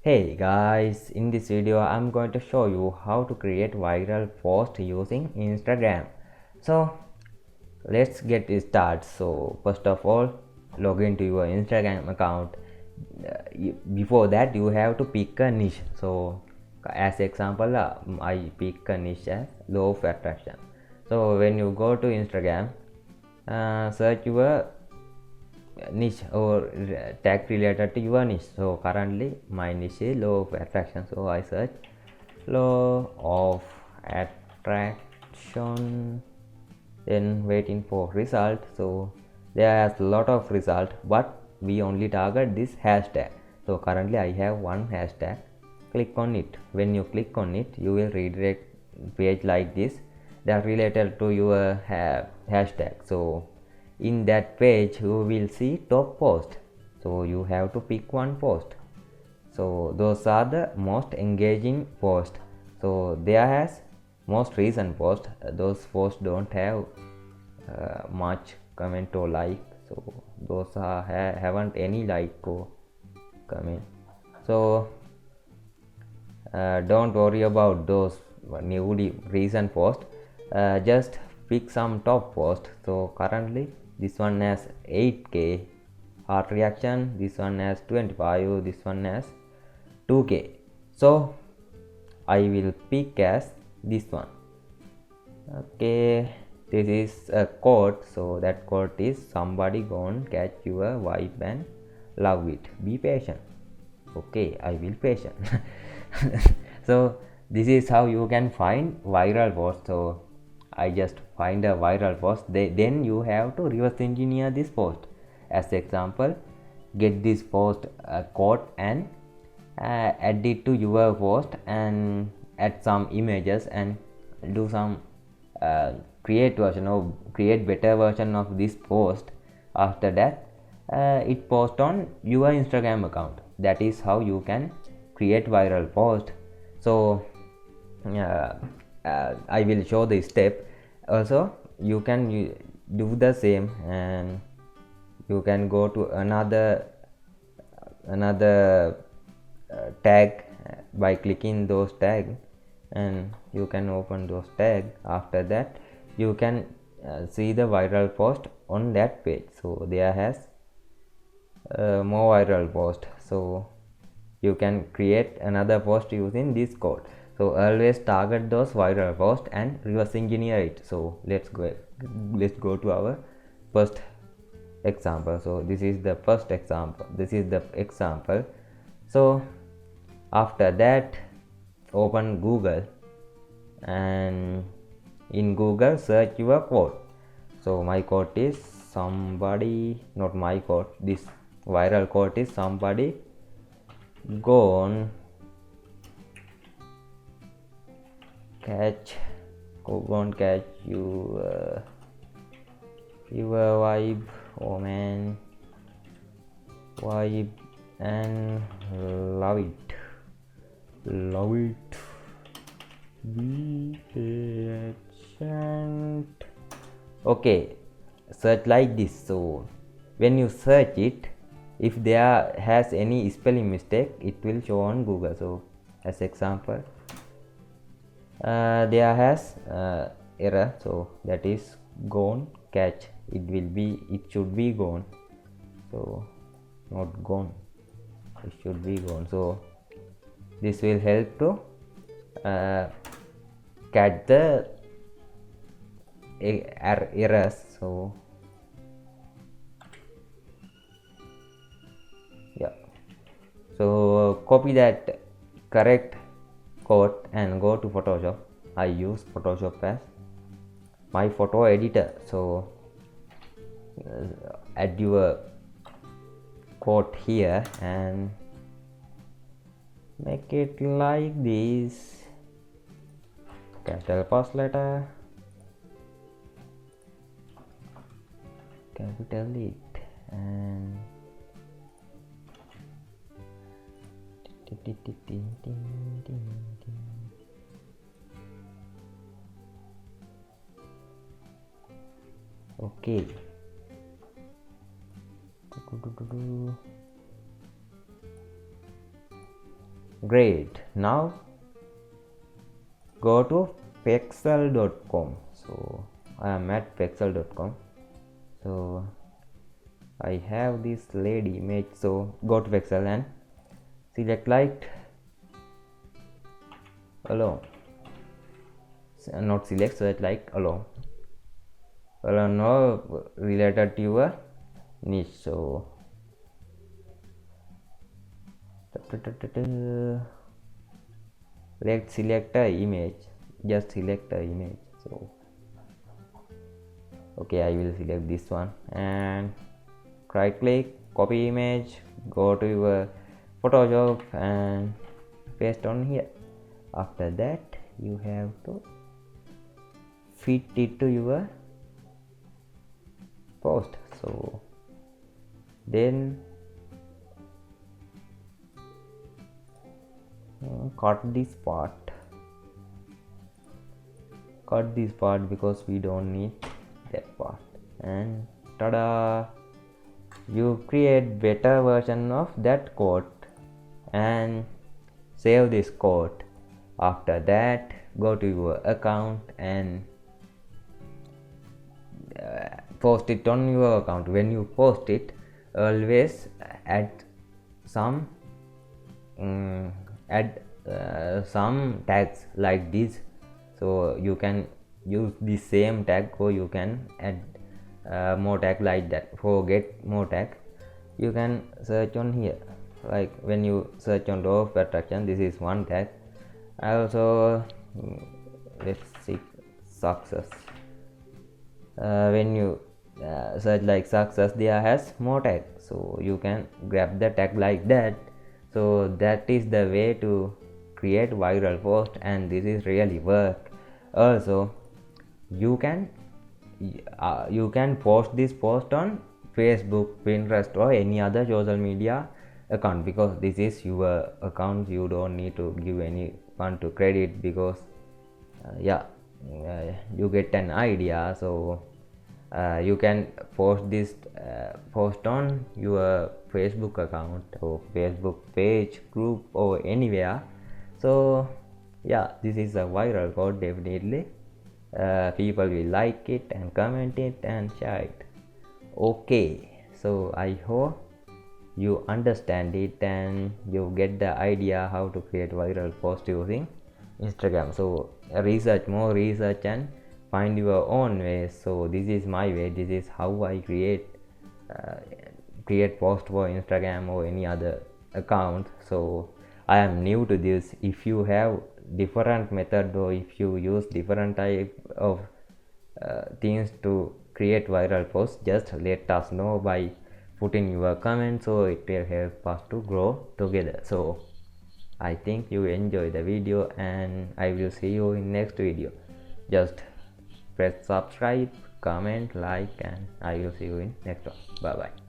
Hey guys, in this video I'm going to show you how to create viral post using Instagram. So let's get it started. So first of all, log into your Instagram account. Before that you have to pick a niche. So as example, I pick a niche as law of attraction. So when you go to Instagram, search your niche or tag related to your niche. So currently my niche is law of attraction, so I search law of attraction, then waiting for result. So there is a lot of result, but we only target this hashtag. So currently I have one hashtag. Click on it. When you click on it, you will redirect page like this that related to your hashtag. So in that page you will see top post, so you have to pick one post. So those are the most engaging post. So there has most recent post, those posts don't have much comment or like, so those are haven't any like or comment. So don't worry about those newly recent post, just pick some top post. So currently this one has 8k heart reaction, this one has 25, this one has 2k. So I will pick as this one. Okay, this is a quote, so that quote is somebody gonna catch your vibe and love it, be patient. Okay, I will patient. So this is how you can find viral post. So I just find a viral post, then you have to reverse engineer this post. As example, get this post quote and add it to your post and add some images and do some create better version of this post. After that it post on your Instagram account. That is how you can create viral post. So I will show the step. Also you can do the same, and you can go to another tag by clicking those tag, and you can open those tag. After that you can see the viral post on that page. So there has more viral post, so you can create another post using this code. So always target those viral posts and reverse engineer it. So let's go to our first example. So this is the first example. So after that open Google, and in Google search your code. So my code is somebody, not my code, this viral code is somebody gone catch your vibe, oh man, vibe and love it, be patient. Okay, search like this. So when you search it, if there has any spelling mistake, it will show on Google. So as example, there has error, so that is gone catch. It should be gone, so not gone, it should be gone. So this will help to catch the errors. So yeah, so copy that correct code and go to Photoshop. I use Photoshop as my photo editor. So add your code here and make it like this, capital first letter, capital it, and okay. Great. Now go to pexel.com. So I am at pexel.com. So I have this lady image, so go to pexel and select like alone, not select, select like alone no related to your niche. So let's select a image, just select a image. So okay, I will select this one and right click, copy image, go to your Photoshop and paste on here. After that you have to fit it to your post. So then cut this part because we don't need that part, and tada, you create better version of that code and save this code. After that go to your account and post it on your account. When you post it, always add some some tags like this, so you can use the same tag, or you can add more tag like that. For get more tag, you can search on here. Like when you search on law of attraction, this is one tag. Also let's see success. When you search like success, there has more tag, so you can grab the tag like that. So that is the way to create viral post, and this is really work. Also you can post this post on Facebook, Pinterest, or any other social media account, because this is your account. You don't need to give anyone to credit, because you get an idea. So you can post this post on your Facebook account or Facebook page, group, or anywhere. So yeah, this is a viral code. Definitely people will like it and comment it and share it. Okay, so I hope you understand it and you get the idea how to create viral post using Instagram. So more research and find your own way. So this is my way. This is how I create post for Instagram or any other account. So I am new to this. If you have different method, or if you use different type of things to create viral posts, just let us know by putting your comments, so it will help us to grow together. So I think you enjoy the video, and I will see you in next video. Just press subscribe, comment, like, and I will see you in next one. Bye bye.